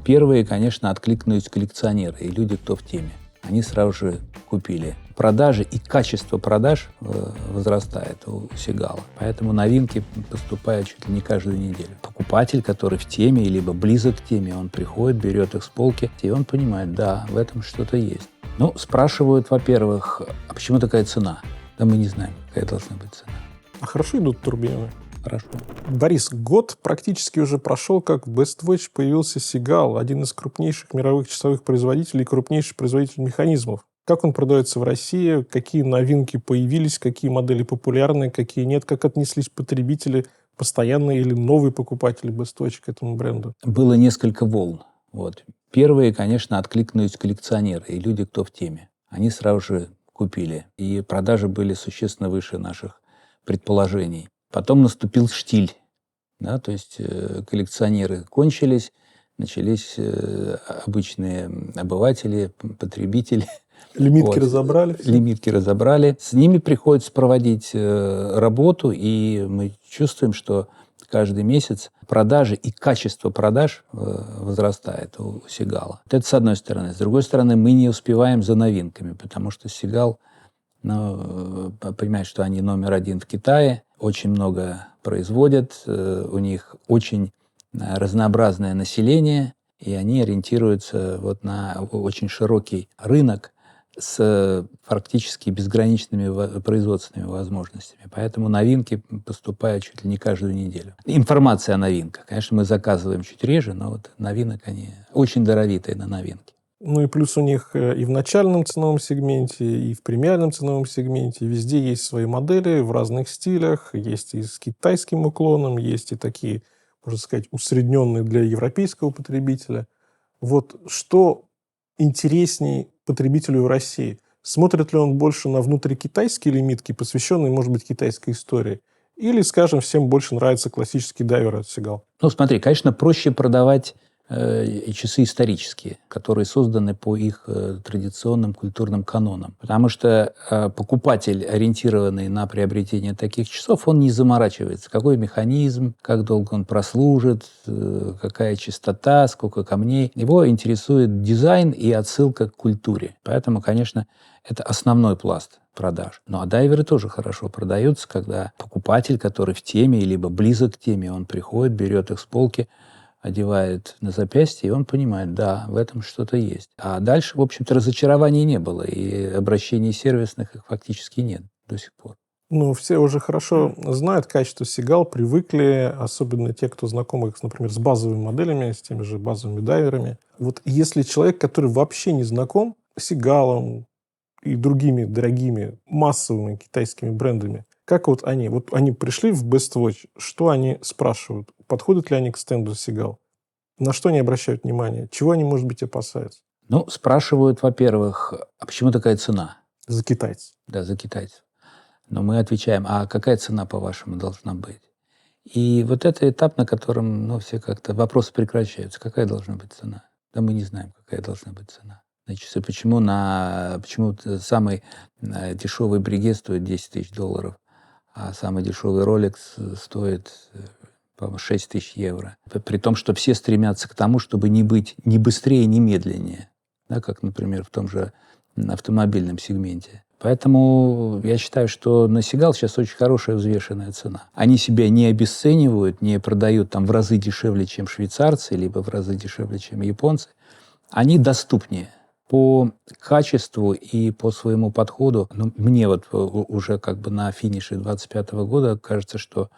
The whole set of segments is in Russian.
Первые, конечно, откликнулись коллекционеры и люди, кто в теме. Они сразу же купили. Продажи и качество продаж возрастает у Сигала. Поэтому новинки поступают чуть ли не каждую неделю. Покупатель, который в теме, либо близок к теме, он приходит, берет их с полки, и он понимает, да, в этом что-то есть. Ну, спрашивают, во-первых, а почему такая цена? Да мы не знаем, какая должна быть цена. А хорошо идут турбины? Хорошо. Борис, год практически уже прошел, как в Best Watch появился Сигал, один из крупнейших мировых часовых производителей и крупнейший производитель механизмов. Как он продается в России, какие новинки появились, какие модели популярны, какие нет, как отнеслись потребители, постоянные или новые покупатели Best Watch к этому бренду? Было несколько волн. Вот. Первые, конечно, откликнулись коллекционеры и люди, кто в теме. Они сразу же купили. И продажи были существенно выше наших предположений. Потом наступил штиль. Да, то есть коллекционеры кончились, начались обычные обыватели, потребители. Лимитки разобрали? Лимитки разобрали. С ними приходится проводить работу, и мы чувствуем, что каждый месяц продажи и качество продаж возрастает у Сигала. Это с одной стороны. С другой стороны, мы не успеваем за новинками, потому что Сигал, понимает, что они номер один в Китае, очень много производят, у них очень разнообразное население, и они ориентируются вот на очень широкий рынок с фактически безграничными производственными возможностями. Поэтому новинки поступают чуть ли не каждую неделю. Информация о новинках. Конечно, мы заказываем чуть реже, но вот новинок они очень даровитые на новинки. Ну и плюс у них и в начальном ценовом сегменте, и в премиальном ценовом сегменте. Везде есть свои модели в разных стилях. Есть и с китайским уклоном, есть и такие, можно сказать, усредненные для европейского потребителя. Вот что интересней потребителю в России? Смотрит ли он больше на внутрикитайские лимитки, посвященные, может быть, китайской истории? Или, скажем, всем больше нравится классический дайвер от Сигал? Ну, смотри, конечно, проще продавать часы исторические, которые созданы по их традиционным культурным канонам. Потому что покупатель, ориентированный на приобретение таких часов, он не заморачивается. Какой механизм, как долго он прослужит, какая частота, сколько камней. Его интересует дизайн и отсылка к культуре. Поэтому, конечно, это основной пласт продаж. Ну, а дайверы тоже хорошо продаются, когда покупатель, который в теме, либо близок к теме, он приходит, берет их с полки, одевает на запястье, и он понимает, да, в этом что-то есть. А дальше, в общем-то, разочарований не было, и обращений сервисных их фактически нет до сих пор. Ну, все уже хорошо знают качество Сигал, привыкли, особенно те, кто знакомы, например, с базовыми моделями, с теми же базовыми дайверами. Вот если человек, который вообще не знаком с Сигалом и другими дорогими массовыми китайскими брендами, как вот они пришли в Best Watch, что они спрашивают? Подходят ли они к стенду Сигал? На что они обращают внимание? Чего они, может быть, опасаются? Ну, спрашивают, во-первых, а почему такая цена? За китайцев. Да, за китайцев. Но мы отвечаем, а какая цена, по-вашему, должна быть? И вот это этап, на котором все как-то вопросы прекращаются. Какая должна быть цена? Да мы не знаем, какая должна быть цена. Значит, почему самый дешевый бригет стоит $10 000, а самый дешевый Rolex стоит, по-моему, 6 000 евро. При том, что все стремятся к тому, чтобы не быть ни быстрее, ни медленнее. Да, как, например, в том же автомобильном сегменте. Поэтому я считаю, что на Сигал сейчас очень хорошая взвешенная цена. Они себя не обесценивают, не продают там в разы дешевле, чем швейцарцы, либо в разы дешевле, чем японцы. Они доступнее по качеству и по своему подходу. Мне вот уже как бы на финише 2025 года кажется, что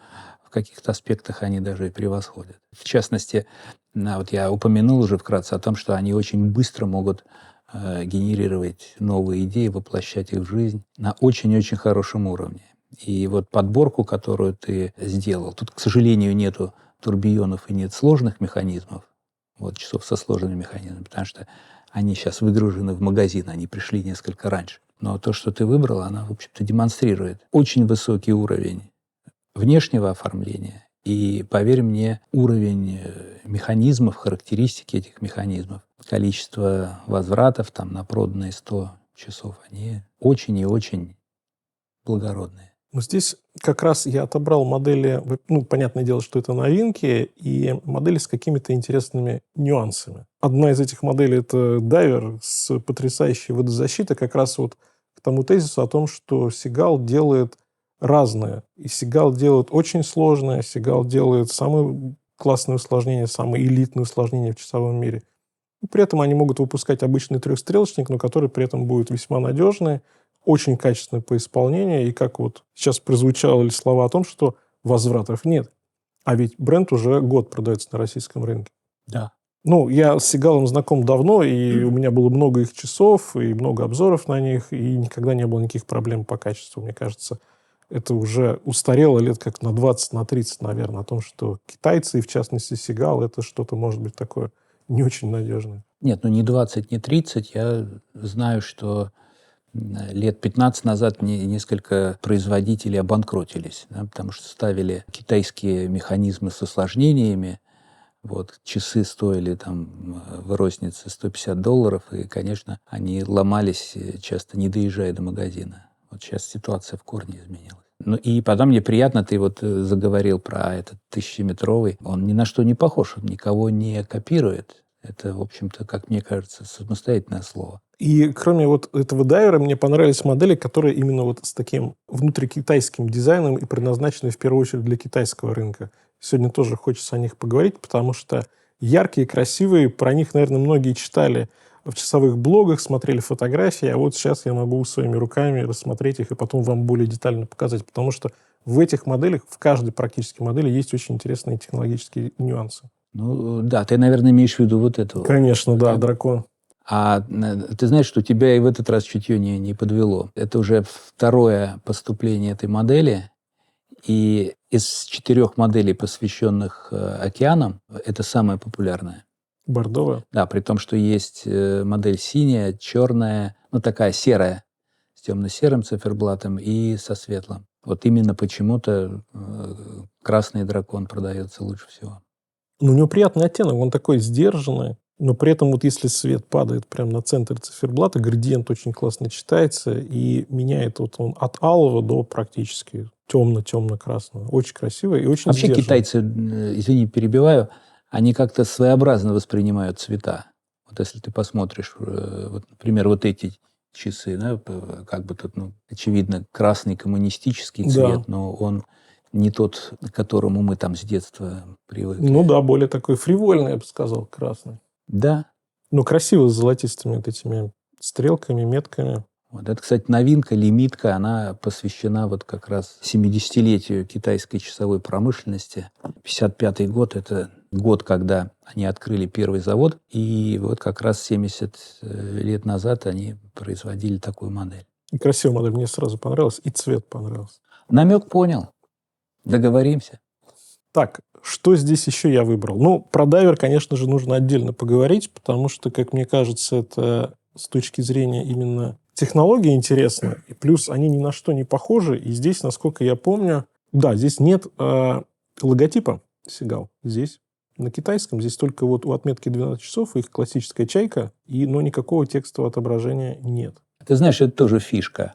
в каких-то аспектах они даже и превосходят. В частности, вот я упомянул уже вкратце о том, что они очень быстро могут генерировать новые идеи, воплощать их в жизнь на очень-очень хорошем уровне. И вот подборку, которую ты сделал, тут, к сожалению, нету турбионов и нет сложных механизмов, вот часов со сложными механизмами, потому что они сейчас выгружены в магазин, они пришли несколько раньше. Но то, что ты выбрал, она, в общем-то, демонстрирует очень высокий уровень внешнего оформления. И, поверь мне, уровень механизмов, характеристики этих механизмов, количество возвратов там, на проданные 100 часов, они очень и очень благородные. Но здесь как раз я отобрал модели, ну, понятное дело, что это новинки, и модели с какими-то интересными нюансами. Одна из этих моделей – это дайвер с потрясающей водозащитой, как раз вот к тому тезису о том, что Seagull делает разное. И Seagull делает очень сложное, Seagull делает самые классные усложнения, самые элитные усложнения в часовом мире. И при этом они могут выпускать обычный трехстрелочник, но который при этом будет весьма надежный, очень качественный по исполнению. И как вот сейчас прозвучали слова о том, что возвратов нет. А ведь бренд уже год продается на российском рынке. Да. Ну, я с Seagull знаком давно, и у меня было много их часов, и много обзоров на них, и никогда не было никаких проблем по качеству. Мне кажется, это уже устарело лет как на 20, на 30, наверное, о том, что китайцы, и в частности Seagull, это что-то, может быть, такое не очень надежное. Нет, ну не 20, не 30. Я знаю, что лет 15 назад несколько производителей обанкротились, да, потому что ставили китайские механизмы с усложнениями. Вот, часы стоили там в рознице $150, и, конечно, они ломались, часто не доезжая до магазина. Вот сейчас ситуация в корне изменилась. Ну и потом мне приятно, ты вот заговорил про этот 1000-метровый. Он ни на что не похож, он никого не копирует. Это, в общем-то, как мне кажется, самостоятельное слово. И кроме вот этого дайвера, мне понравились модели, которые именно вот с таким внутрикитайским дизайном и предназначены в первую очередь для китайского рынка. Сегодня тоже хочется о них поговорить, потому что яркие, красивые, про них, наверное, многие читали в часовых блогах, смотрели фотографии, а вот сейчас я могу своими руками рассмотреть их и потом вам более детально показать, потому что в этих моделях, в каждой практически модели есть очень интересные технологические нюансы. Ну да, ты, наверное, имеешь в виду вот этого. Конечно, да, дракон. А ты знаешь, что тебя и в этот раз чутье не подвело. Это уже второе поступление этой модели. И из 4 моделей, посвященных океанам, это самая популярная. Бордовая? Да, при том, что есть модель синяя, черная, ну такая серая, с темно-серым циферблатом и со светлым. Вот именно почему-то красный дракон продается лучше всего. Ну, у него приятный оттенок, он такой сдержанный, но при этом вот если свет падает прямо на центр циферблата, градиент очень классно читается и меняет вот он от алого до практически темно-темно-красного. Очень красиво и очень Вообще сдержанно. китайцы, извини, перебиваю, они как-то своеобразно воспринимают цвета. Вот если ты посмотришь, вот, например, вот эти часы, да, как бы тут, ну, очевидно, красный коммунистический цвет, Да. но он не тот, к которому мы там с детства привыкли. Ну да, более такой фривольный, я бы сказал, красный. Да. Но красиво с золотистыми вот этими стрелками, метками. Вот это, кстати, новинка, лимитка, она посвящена вот как раз 70-летию китайской часовой промышленности. 55-й год – это год, когда они открыли первый завод, и вот как раз 70 лет назад они производили такую модель. И красивая модель, мне сразу понравилась, и цвет понравился. Намек понял. Договоримся. Так, что здесь еще я выбрал? Ну, про дайвер, конечно же, нужно отдельно поговорить, потому что, как мне кажется, это с точки зрения именно технологии интересно, и плюс они ни на что не похожи, и здесь, насколько я помню, да, здесь нет логотипа Seagull, здесь на китайском, здесь только вот у отметки 12 часов их классическая чайка, но никакого текстового отображения нет. Ты знаешь, это тоже фишка.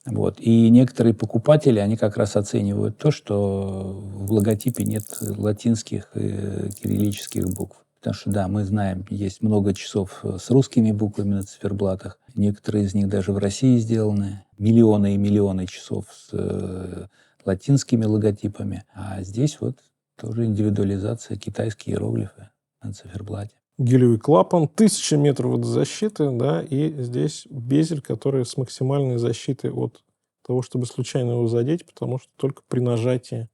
Вот. И некоторые покупатели, они как раз оценивают то, что в логотипе нет латинских и кириллических букв. Потому что, да, мы знаем, есть много часов с русскими буквами на циферблатах. Некоторые из них даже в России сделаны. Миллионы и миллионы часов с латинскими логотипами. А здесь вот тоже индивидуализация, китайские иероглифы на циферблате. Гелевый клапан, 1000 метров водозащиты, да, и здесь безель, который с максимальной защитой от того, чтобы случайно его задеть, потому что только при нажатии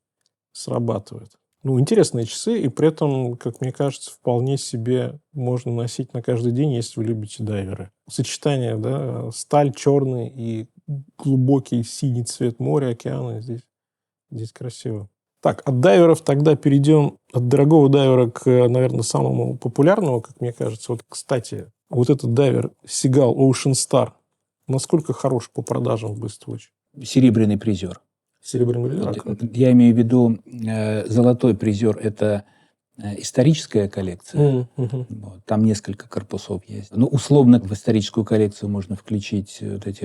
срабатывает. Ну, интересные часы, и при этом, как мне кажется, вполне себе можно носить на каждый день, если вы любите дайверы. Сочетание, да, сталь черный и глубокий синий цвет моря, океана, здесь красиво. Так, от дайверов тогда перейдем от дорогого дайвера к, наверное, самому популярному, как мне кажется. Вот, кстати, вот этот дайвер Seagull Ocean Star, насколько хорош по продажам в Bestwatch? Серебряный призер. Серебряный призер? Я имею в виду золотой призер – это историческая коллекция. Вот, там несколько корпусов есть. Ну, условно, в историческую коллекцию можно включить вот эти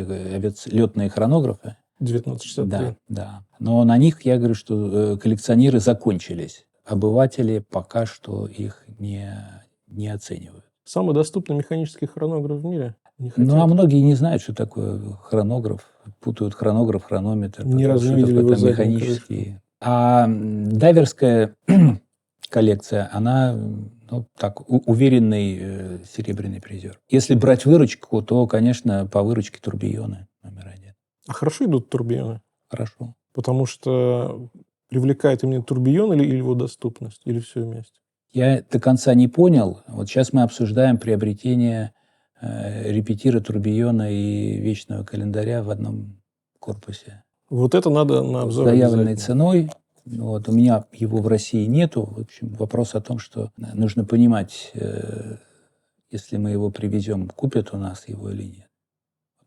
летные хронографы. 1963. Да, да. Но на них, я говорю, что коллекционеры закончились. Обыватели пока что их не оценивают. Самый доступный механический хронограф в мире. Не Ну, а хотят. многие не знают, что такое хронограф. Путают хронограф, хронометр. Ни разу не Что видели такое его там заднюю механический. А дайверская коллекция, она так, уверенный серебряный призер. Если брать выручку, то, конечно, по выручке турбионы номер один. А хорошо идут турбионы? Хорошо. Потому что привлекает именно турбион или его доступность, или все вместе? Я до конца не понял. Вот сейчас мы обсуждаем приобретение репетира, турбиона и вечного календаря в одном корпусе. Вот это надо на С обзор заявленной обязательно. ценой. Вот. У меня его в России нету. В общем, вопрос о том, что нужно понимать, если мы его привезем, купят у нас его или нет.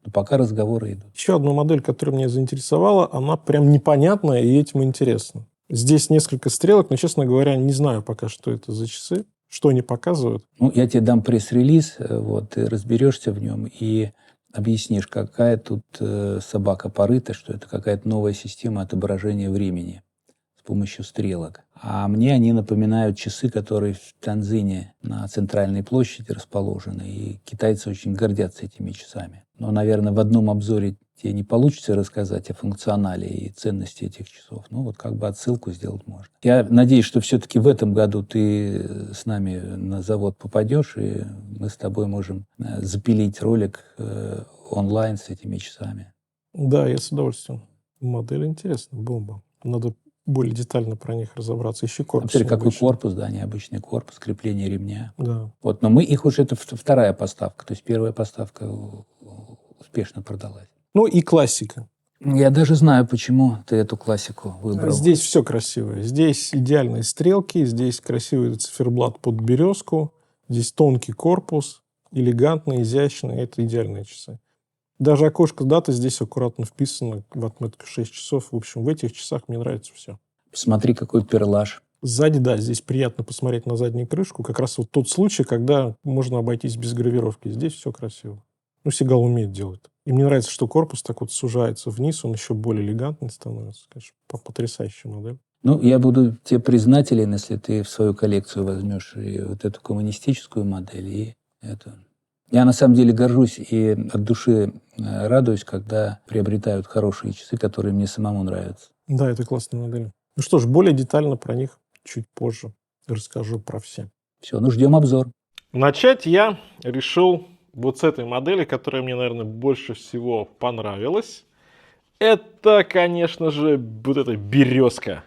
Но пока разговоры идут. Еще одна модель, которая меня заинтересовала, она прям непонятная и этим интересна. Здесь несколько стрелок, но, честно говоря, не знаю пока, что это за часы, что они показывают. Ну, я тебе дам пресс-релиз, вот, ты разберешься в нем и объяснишь, какая тут собака порыта, что это какая-то новая система отображения времени с помощью стрелок. А мне они напоминают часы, которые в Танзине на центральной площади расположены, и китайцы очень гордятся этими часами. Но, наверное, в одном обзоре тебе не получится рассказать о функционале и ценности этих часов. Ну, вот как бы отсылку сделать можно. Я надеюсь, что все-таки в этом году ты с нами на завод попадешь, и мы с тобой можем запилить ролик онлайн с этими часами. Да, я с удовольствием. Модель интересная, бомба. Надо более детально про них разобраться. Еще корпус. Смотри, какой корпус, да, необычный корпус, крепление ремня. Да. Вот, но мы их уже, это вторая поставка, то есть первая поставка успешно продалась. Ну и классика. Я даже знаю, почему ты эту классику выбрал. Здесь все красивое. Здесь идеальные стрелки, здесь красивый циферблат под березку, здесь тонкий корпус, элегантный, изящный. Это идеальные часы. Даже окошко даты здесь аккуратно вписано в отметку 6 часов. В общем, в этих часах мне нравится все. Смотри, какой перлаж. Сзади, да, здесь приятно посмотреть на заднюю крышку. Как раз вот тот случай, когда можно обойтись без гравировки. Здесь все красиво. Ну, Сигал умеет делать. И мне нравится, что корпус так вот сужается вниз, он еще более элегантный становится. Конечно, потрясающая модель. Ну, я буду тебе признателен, если ты в свою коллекцию возьмешь и вот эту коммунистическую модель, и эту. Я на самом деле горжусь и от души радуюсь, когда приобретают хорошие часы, которые мне самому нравятся. Да, это классная модель. Ну что ж, более детально про них чуть позже расскажу про все. Все, ну ждем обзор. Начать я решил вот с этой модели, которая мне, наверное, больше всего понравилась. Это, конечно же, вот эта березка.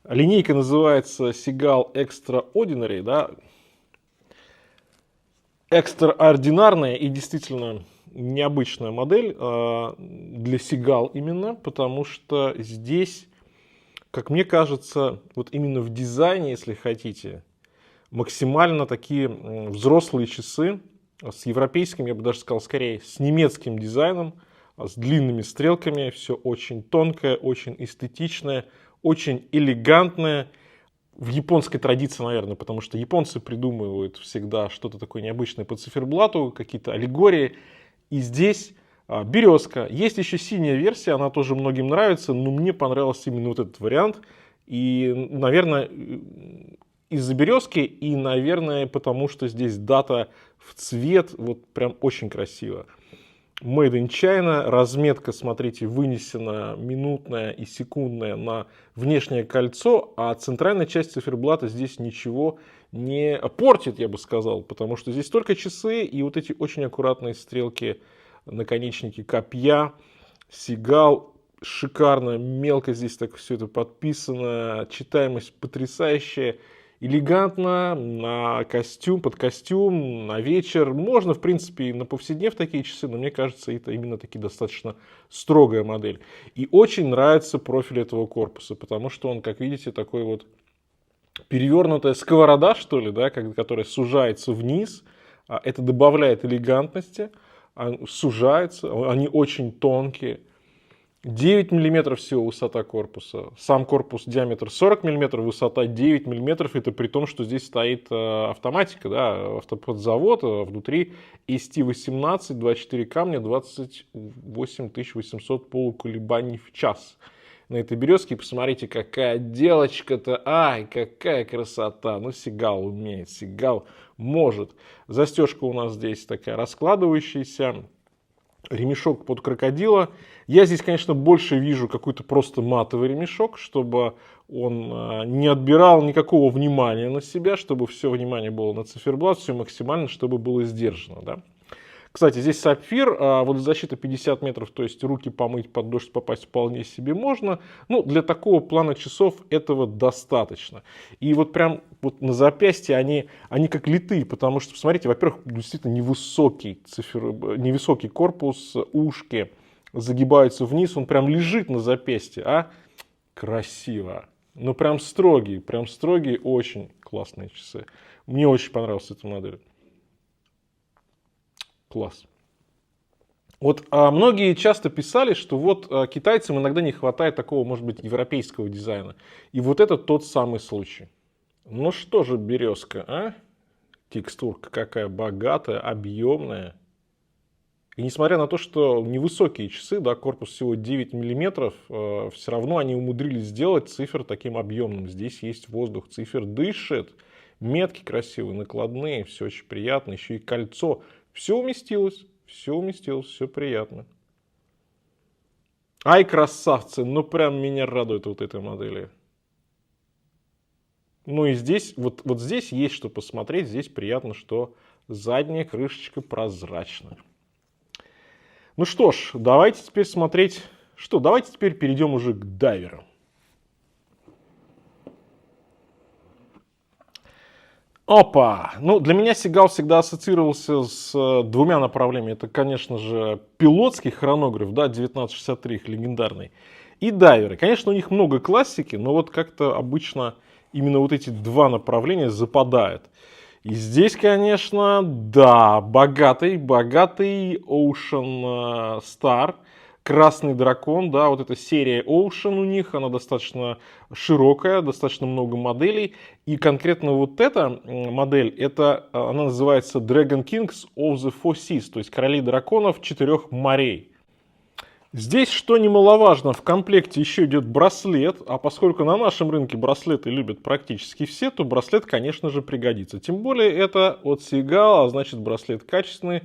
Линейка называется Seagull Extraordinary, да. Экстраординарная и действительно необычная модель для Seagull именно, потому что здесь, как мне кажется, вот именно в дизайне, если хотите, максимально такие взрослые часы с европейским, я бы даже сказал, скорее, с немецким дизайном, с длинными стрелками, все очень тонкое, очень эстетичное, очень элегантное. В японской традиции, наверное, потому что японцы придумывают всегда что-то такое необычное по циферблату, какие-то аллегории. И здесь березка. Есть еще синяя версия, она тоже многим нравится, но мне понравился именно вот этот вариант. И, наверное, из-за березки, и, наверное, потому что здесь дата в цвет, вот прям очень красиво. Made in China, разметка, смотрите, вынесена минутная и секундная на внешнее кольцо, а центральная часть циферблата здесь ничего не портит, я бы сказал, потому что здесь только часы и вот эти очень аккуратные стрелки, наконечники копья, Seagull, шикарно, мелко здесь так все это подписано, читаемость потрясающая. Элегантно, на костюм, под костюм, на вечер. Можно, в принципе, и на повседнев такие часы, но мне кажется, это именно таки достаточно строгая модель. И очень нравится профиль этого корпуса, потому что он, как видите, такой вот перевернутая сковорода, что ли, да, которая сужается вниз. Это добавляет элегантности, сужается, они очень тонкие. 9 мм всего высота корпуса. Сам корпус диаметр 40 мм, высота 9 мм. Это при том, что здесь стоит автоматика, да, автоподзавод, внутри ST18, 24 камня, 28 800 полуколебаний в час. На этой березке, посмотрите, какая отделочка-то, ай, какая красота. Ну, Сигал умеет, Сигал может. Застежка у нас здесь такая раскладывающаяся. Ремешок под крокодила. Я здесь, конечно, больше вижу какой-то просто матовый ремешок, чтобы он не отбирал никакого внимания на себя, чтобы все внимание было на циферблат, все максимально, чтобы было сдержано. Да? Кстати, здесь сапфир, водозащита 50 метров, то есть руки помыть, под дождь попасть вполне себе можно. Ну, для такого плана часов этого достаточно. И вот прям вот на запястье они как литые, потому что, посмотрите, во-первых, действительно невысокий корпус, ушки загибаются вниз, он прям лежит на запястье, красиво. Ну, прям строгие, очень классные часы. Мне очень понравилась эта модель. Класс. Вот многие часто писали, что вот китайцам иногда не хватает такого, может быть, европейского дизайна. И вот это тот самый случай. Ну что же, березка, а? Текстурка какая богатая, объемная. И несмотря на то, что невысокие часы, да, корпус всего 9 миллиметров, все равно они умудрились сделать цифр таким объемным. Здесь есть воздух, цифр дышит, метки красивые, накладные, все очень приятно, еще и кольцо. Все уместилось, все приятно. Ай, красавцы, ну прям меня радует вот этой модели. Ну и здесь, вот здесь есть что посмотреть, здесь приятно, что задняя крышечка прозрачная. Ну что ж, давайте теперь смотреть, давайте теперь перейдем уже к дайверам. Опа! Ну, для меня Сигал всегда ассоциировался с двумя направлениями. Это, конечно же, пилотский хронограф, да, 1963, их легендарный, и дайверы. Конечно, у них много классики, но вот как-то обычно именно вот эти два направления западают. И здесь, конечно, да, богатый Ocean Star, Красный дракон, да, вот эта серия Ocean у них, она достаточно широкая, достаточно много моделей. И конкретно вот эта модель, она называется Dragon Kings of the Four Seas, то есть короли драконов четырех морей. Здесь, что немаловажно, в комплекте еще идет браслет, а поскольку на нашем рынке браслеты любят практически все, то браслет, конечно же, пригодится. Тем более это от Seagal, а значит браслет качественный.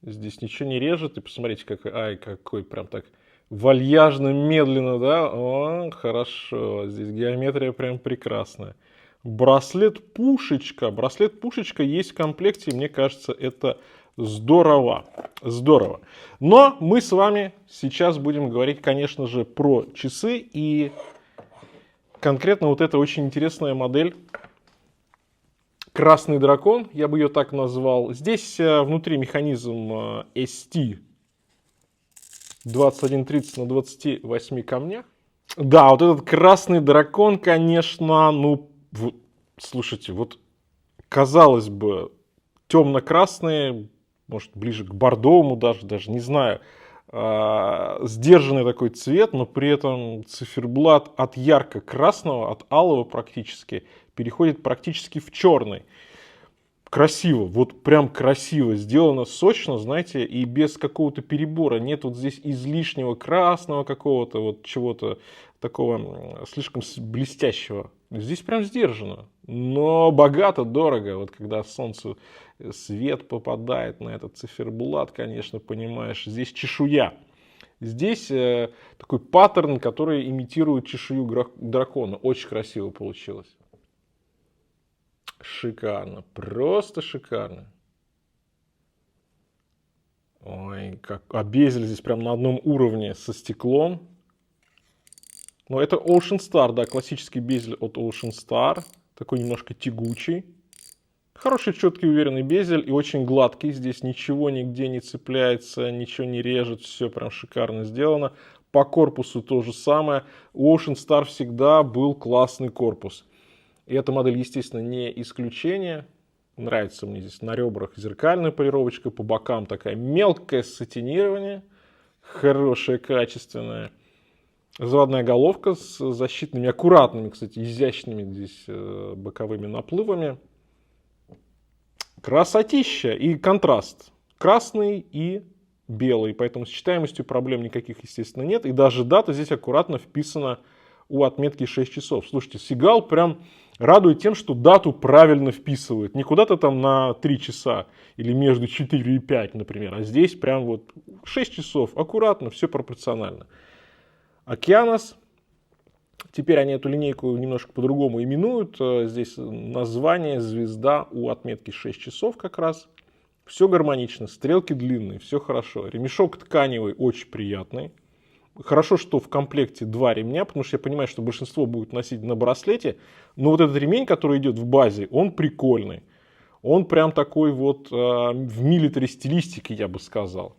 Здесь ничего не режет, и посмотрите, какой прям так вальяжно, медленно, да, хорошо, здесь геометрия прям прекрасная. Браслет-пушечка есть в комплекте, и мне кажется, это здорово. Но мы с вами сейчас будем говорить, конечно же, про часы, и конкретно вот эта очень интересная модель Красный дракон, я бы ее так назвал. Здесь внутри механизм ST 2130 на 28 камнях. Да, вот этот Красный дракон, конечно, слушайте, вот казалось бы, темно-красный, может ближе к бордовому даже не знаю, сдержанный такой цвет, но при этом циферблат от ярко-красного, от алого практически, переходит практически в черный. Красиво, вот прям красиво сделано, сочно, знаете, и без какого-то перебора. Нет вот здесь излишнего красного какого-то, вот чего-то такого слишком блестящего. Здесь прям сдержано, но богато, дорого. Вот когда солнце свет попадает на этот циферблат, конечно, понимаешь, здесь чешуя. Здесь такой паттерн, который имитирует чешую дракона. Очень красиво получилось. Шикарно, просто шикарно. Ой, а безель здесь прям на одном уровне со стеклом. Но это Ocean Star, да, классический безель от Ocean Star. Такой немножко тягучий. Хороший, четкий, уверенный безель и очень гладкий. Здесь ничего нигде не цепляется, ничего не режет. Все прям шикарно сделано. По корпусу то же самое. У Ocean Star всегда был классный корпус. И эта модель, естественно, не исключение. Нравится мне здесь на ребрах зеркальная полировочка, по бокам такая мелкое сатинирование. Хорошая, качественная. Заводная головка с защитными, аккуратными, кстати, изящными здесь боковыми наплывами. Красотища и контраст. Красный и белый. Поэтому с читаемостью проблем никаких, естественно, нет. И даже дата здесь аккуратно вписана у отметки 6 часов. Слушайте, Сигал прям радует тем, что дату правильно вписывает. Не куда-то там на 3 часа или между 4 и 5, например. А здесь прям вот 6 часов. Аккуратно, все пропорционально. Океанос. Теперь они эту линейку немножко по-другому именуют. Здесь название звезда у отметки 6 часов как раз. Все гармонично, стрелки длинные, все хорошо. Ремешок тканевый очень приятный. Хорошо, что в комплекте 2 ремня, потому что я понимаю, что большинство будет носить на браслете. Но вот этот ремень, который идет в базе, он прикольный. Он прям такой вот в милитари стилистике, я бы сказал.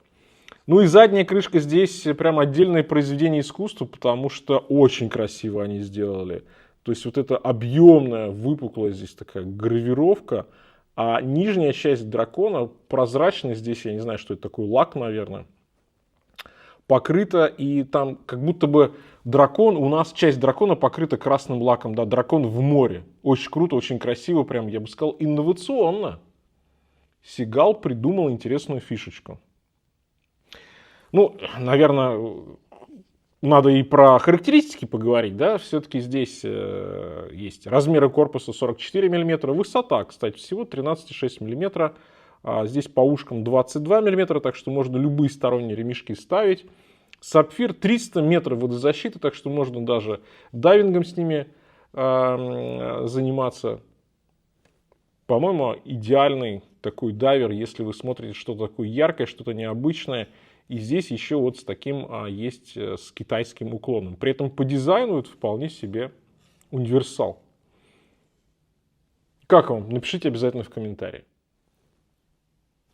Ну и задняя крышка здесь прям отдельное произведение искусства, потому что очень красиво они сделали. То есть вот эта объемная, выпуклая здесь такая гравировка, а нижняя часть дракона прозрачная здесь, я не знаю, что это такое, лак, наверное, покрыта, и там как будто бы дракон, у нас часть дракона покрыта красным лаком, да, дракон в море. Очень круто, очень красиво, прям, я бы сказал, инновационно. Сигал придумал интересную фишечку. Ну, наверное, надо и про характеристики поговорить, да, все-таки здесь есть размеры корпуса 44 мм, высота, кстати, всего 13,6 мм, здесь по ушкам 22 мм, так что можно любые сторонние ремешки ставить. Сапфир 300 метров водозащиты, так что можно даже дайвингом с ними заниматься. По-моему, идеальный такой дайвер, если вы смотрите что-то такое яркое, что-то необычное. И здесь еще вот с таким есть с китайским уклоном. При этом по дизайну это вполне себе универсал. Как вам? Напишите обязательно в комментарии.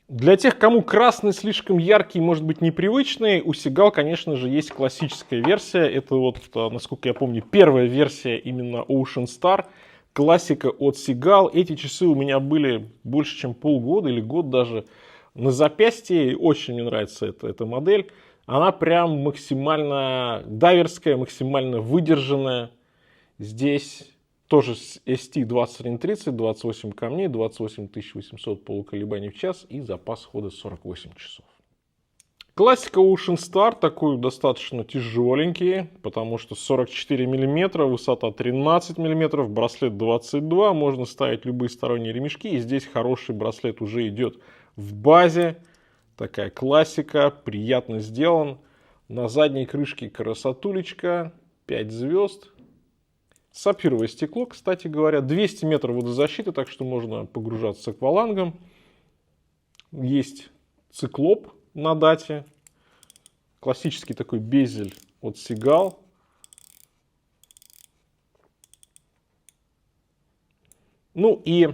Для тех, кому красный слишком яркий, может быть непривычный, у Сигал, конечно же, есть классическая версия. Это вот, насколько я помню, первая версия именно Ocean Star. Классика от Сигал. Эти часы у меня были больше, чем полгода или год даже на запястье. Очень мне нравится эта модель. Она прям максимально дайверская, максимально выдержанная. Здесь тоже ST2130, 28 камней, 28 800 полуколебаний в час и запас хода 48 часов. Классика Ocean Star такой достаточно тяжеленький, потому что 44 мм, высота 13 мм, браслет 22, можно ставить любые сторонние ремешки. И здесь хороший браслет уже идет в базе, такая классика, приятно сделан. На задней крышке красотулечка, 5 звезд. Сапфировое стекло, кстати говоря, 200 метров водозащиты, так что можно погружаться с аквалангом. Есть циклоп на дате, классический такой безель от Сигал. Ну и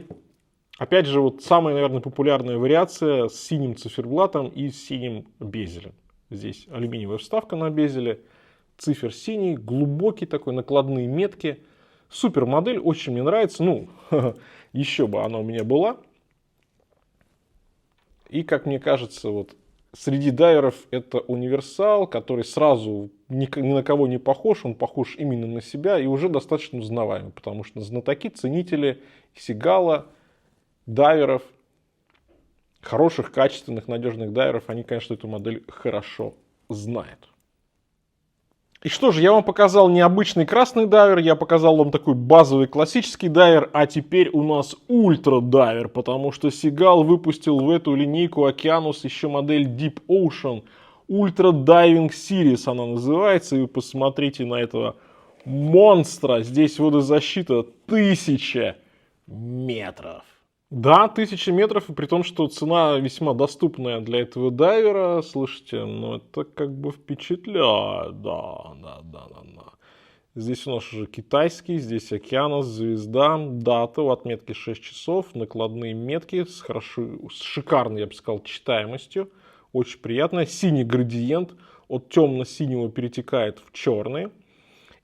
опять же вот самая, наверное, популярная вариация с синим циферблатом и синим безелем. Здесь алюминиевая вставка на безеле, цифер синий, глубокий такой, накладные метки. Супер модель, очень мне нравится. Ну, еще бы она у меня была. И, как мне кажется, вот среди дайверов это универсал, который сразу ни на кого не похож, он похож именно на себя и уже достаточно узнаваемый, потому что знатоки, ценители Сигала, дайверов, хороших, качественных, надежных дайверов, они, конечно, эту модель хорошо знают. И что же, я вам показал необычный красный дайвер, я показал вам такой базовый классический дайвер, а теперь у нас ультра дайвер, потому что Сигал выпустил в эту линейку Океанус еще модель Deep Ocean Ultra Diving Series она называется, и вы посмотрите на этого монстра, здесь водозащита 1000 метров. Да, 1000 метров, и при том, что цена весьма доступная для этого дайвера. Слушайте, ну это как бы впечатляет. Да. Здесь у нас уже китайский, здесь Океанус, звезда, дата у отметки 6 часов, накладные метки с шикарной, я бы сказал, читаемостью. Очень приятно. Синий градиент от темно-синего перетекает в черный.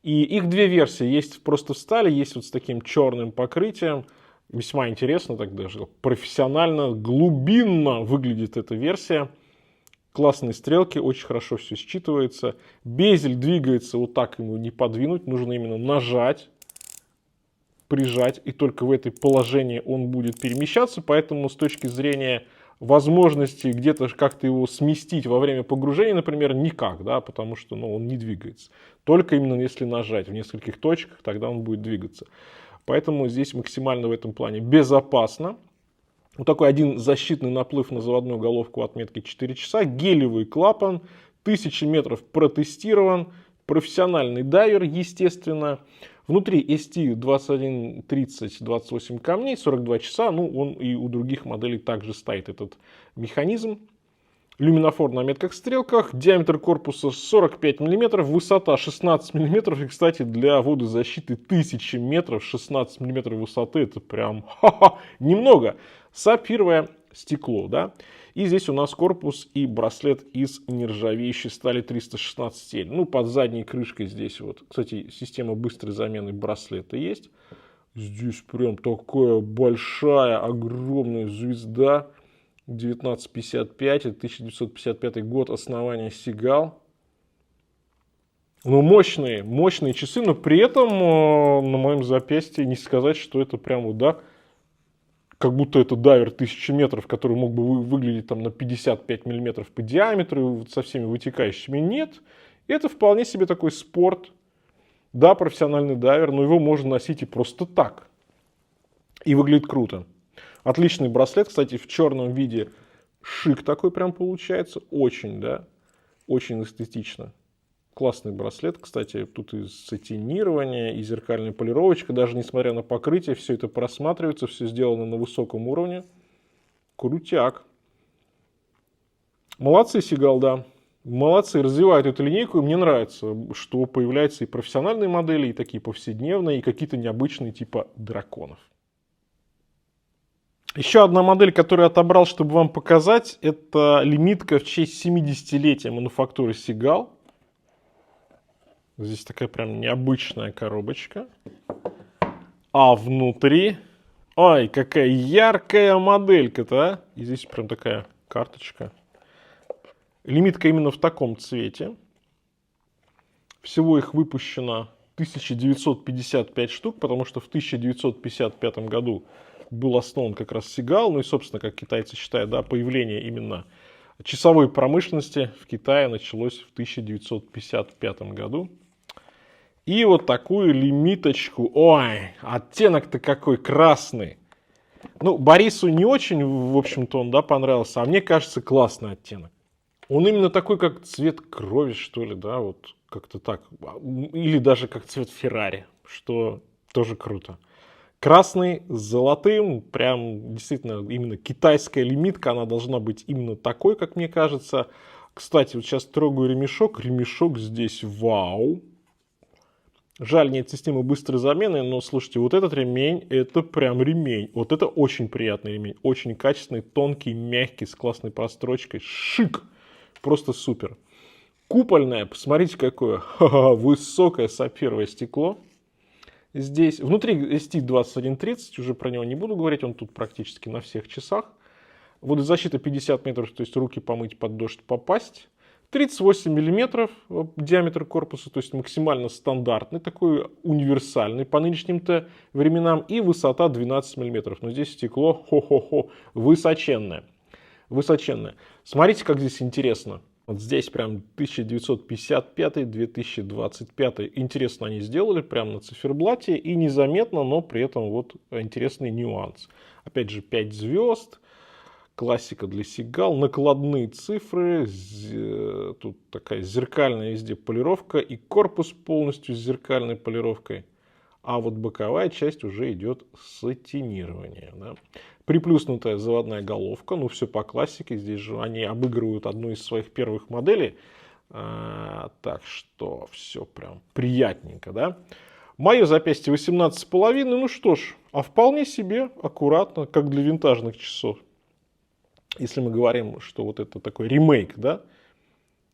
И их две версии. Есть просто в стали, есть вот с таким черным покрытием. Весьма интересно, так даже профессионально, глубинно выглядит эта версия. Классные стрелки, очень хорошо все считывается. Безель двигается, вот так ему не подвинуть, нужно именно нажать, прижать, и только в этой положении он будет перемещаться. Поэтому с точки зрения возможности где-то как-то его сместить во время погружения, например, никак, да, потому что он не двигается. Только именно если нажать в нескольких точках, тогда он будет двигаться. Поэтому здесь максимально в этом плане безопасно. Вот такой один защитный наплыв на заводную головку отметки 4 часа. Гелевый клапан, 1000 метров протестирован. Профессиональный дайвер, естественно. Внутри ST2130 28 камней, 42 часа. Он и у других моделей также стоит этот механизм. Люминофор на метках-стрелках. Диаметр корпуса 45 мм, высота 16 мм. И, кстати, для водозащиты 1000 метров 16 мм высоты. Это прям немного. Сапфировое стекло, да. И здесь у нас корпус и браслет из нержавеющей стали 316L. Под задней крышкой здесь вот, кстати, система быстрой замены браслета есть. Здесь прям такая большая, огромная звезда. 1955, это 1955 год основания Seagull. Мощные часы, но при этом на моем запястье не сказать, что это прям вот, да, как будто это дайвер 1000 метров, который мог бы выглядеть там на 55 миллиметров по диаметру, со всеми вытекающими. Нет, это вполне себе такой спорт. Да, профессиональный дайвер, но его можно носить и просто так. И выглядит круто. Отличный браслет, кстати, в черном виде. Шик такой прям получается. Очень, да, очень эстетично. Классный браслет, кстати, тут и сатинирование, и зеркальная полировочка. Даже несмотря на покрытие, все это просматривается, все сделано на высоком уровне. Крутяк. Молодцы, Seagull, да. Молодцы, развивают эту линейку. И мне нравится, что появляются и профессиональные модели, и такие повседневные, и какие-то необычные типа драконов. Еще одна модель, которую я отобрал, чтобы вам показать, это лимитка в честь 70-летия мануфактуры Seagull. Здесь такая прям необычная коробочка. А внутри... Ой, какая яркая моделька-то, а! И здесь прям такая карточка. Лимитка именно в таком цвете. Всего их выпущено 1955 штук, потому что в 1955 году был основан как раз Seagull. Ну и, собственно, как китайцы считают, да, появление именно часовой промышленности в Китае началось в 1955 году. И вот такую лимиточку. Ой, оттенок-то какой красный. Борису не очень, в общем-то, он, да, понравился. А мне кажется, классный оттенок. Он именно такой, как цвет крови, что ли, да, вот как-то так. Или даже как цвет Феррари, что тоже круто. Красный с золотым, прям действительно именно китайская лимитка, она должна быть именно такой, как мне кажется. Кстати, вот сейчас трогаю ремешок, ремешок здесь вау. Жаль, нет системы быстрой замены, но слушайте, вот этот ремень, это прям ремень. Вот это очень приятный ремень, очень качественный, тонкий, мягкий, с классной прострочкой. Шик! Просто супер. Купольное, посмотрите какое, высокое сапфировое стекло. Здесь внутри ST2130, уже про него не буду говорить, он тут практически на всех часах. Водозащита 50 метров, то есть руки помыть, под дождь попасть. 38 миллиметров диаметр корпуса, то есть максимально стандартный, такой универсальный по нынешним-то временам. И высота 12 миллиметров. Но здесь стекло, высоченное. Высоченное. Смотрите, как здесь интересно. Вот здесь прям 1955-2025. Интересно они сделали прямо на циферблате. И незаметно, но при этом вот интересный нюанс. Опять же 5 звезд. Классика для Seagull. Накладные цифры. Тут такая зеркальная везде полировка. И корпус полностью с зеркальной полировкой. А вот боковая часть уже идет сатинирование. Да. Приплюснутая заводная головка. Ну, все по классике. Здесь же они обыгрывают одну из своих первых моделей. Так что все прям приятненько, да. Мое запястье 18,5. Ну что ж, а вполне себе аккуратно, как для винтажных часов. Если мы говорим, что вот это такой ремейк, да.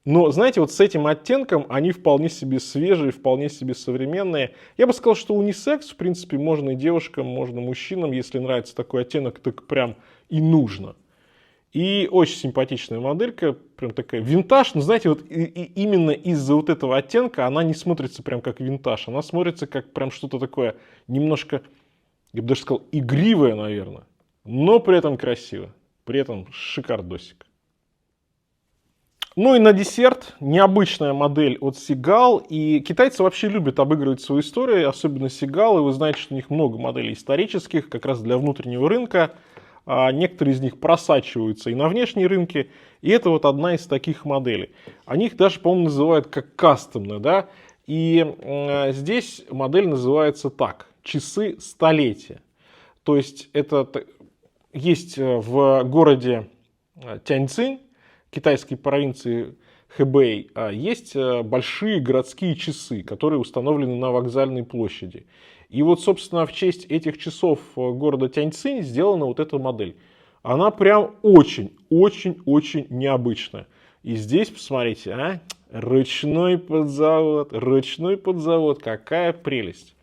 Но, знаете, вот с этим оттенком они вполне себе свежие, вполне себе современные. Я бы сказал, что унисекс, в принципе, можно и девушкам, можно мужчинам, если нравится такой оттенок, так прям и нужно. И очень симпатичная моделька, прям такая винтаж. Но знаете, вот именно из-за вот этого оттенка она не смотрится прям как винтаж. Она смотрится как прям что-то такое немножко, я бы даже сказал, игривое, наверное. Но при этом красиво. При этом шикардосик. Ну и на десерт необычная модель от Seagull. И китайцы вообще любят обыгрывать свою историю, особенно Seagull. И вы знаете, что у них много моделей исторических, как раз для внутреннего рынка. Некоторые из них просачиваются и на внешние рынки. И это вот одна из таких моделей. Они их даже, по-моему, называют как кастомные. Да? И здесь модель называется так. Часы столетия. То есть это есть в городе Тяньцинь, китайской провинции Хэбэй, есть большие городские часы, которые установлены на вокзальной площади. И вот, собственно, в честь этих часов города Тяньцинь сделана вот эта модель. Она прям очень-очень-очень необычная. И здесь, посмотрите, ручной подзавод, какая прелесть.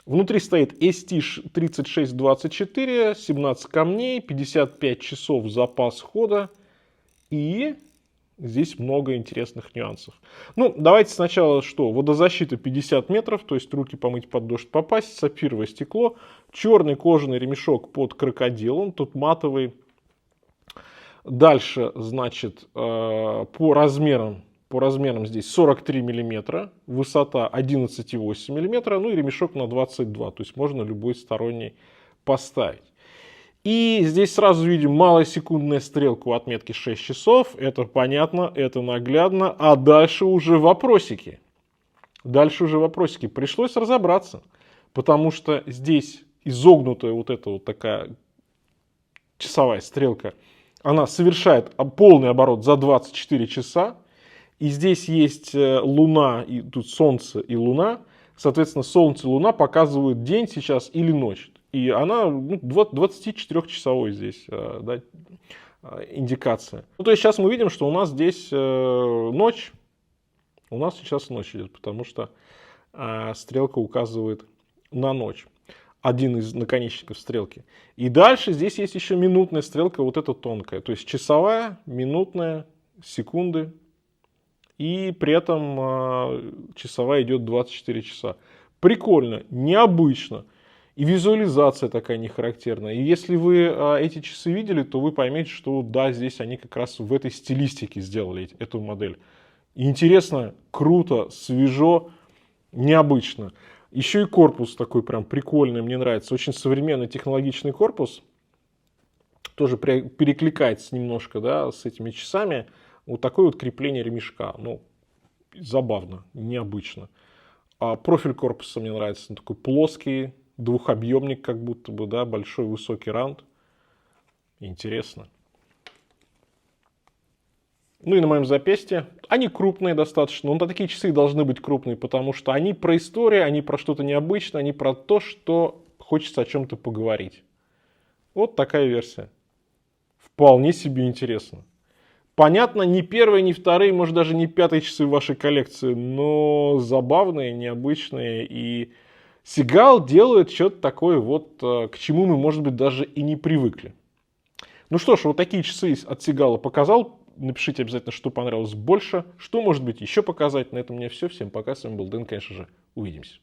Внутри стоит ST3624, 17 камней, 55 часов запас хода. И здесь много интересных нюансов. Ну, давайте сначала что? Водозащита 50 метров, то есть руки помыть, под дождь попасть, сапфировое стекло, черный кожаный ремешок под крокодил, он тут матовый. Дальше, значит, по размерам здесь 43 мм, высота 11,8 мм, ну и ремешок на 22, то есть можно любой сторонний поставить. И здесь сразу видим малая секундная стрелка у отметки 6 часов. Это понятно, это наглядно. А дальше уже вопросики. Пришлось разобраться, потому что здесь изогнутая вот эта вот такая часовая стрелка, она совершает полный оборот за 24 часа. И здесь есть Луна, и тут Солнце и Луна. Соответственно, Солнце и Луна показывают день сейчас или ночь. И она 24-часовой здесь индикация. Ну, то есть сейчас мы видим, что у нас здесь ночь. У нас сейчас ночь идет, потому что стрелка указывает на ночь. Один из наконечников стрелки. И дальше здесь есть еще минутная стрелка, вот эта тонкая. То есть часовая, минутная, секунды. И при этом часовая идет 24 часа. Прикольно, необычно. И визуализация такая нехарактерная. И если вы эти часы видели, то вы поймете, что да, здесь они как раз в этой стилистике сделали эту модель. Интересно, круто, свежо, необычно. Еще и корпус такой прям прикольный, мне нравится. Очень современный технологичный корпус. Тоже перекликается немножко, да, с этими часами. Вот такое вот крепление ремешка. Ну, забавно, необычно. А профиль корпуса мне нравится. Он такой плоский, двухобъемник как будто бы, да, большой высокий рант. Интересно. Ну и на моем запястье. Они крупные достаточно. Но такие часы должны быть крупные, потому что они про историю, они про что-то необычное, они про то, что хочется о чем-то поговорить. Вот такая версия. Вполне себе интересно. Понятно, не первые, не вторые, может даже не пятые часы в вашей коллекции, но забавные, необычные. И Seagull делает что-то такое, вот, к чему мы, может быть, даже и не привыкли. Ну что ж, вот такие часы от Seagull показал. Напишите обязательно, что понравилось больше, что может быть еще показать. На этом у меня все. Всем пока, с вами был Дэн, конечно же. Увидимся.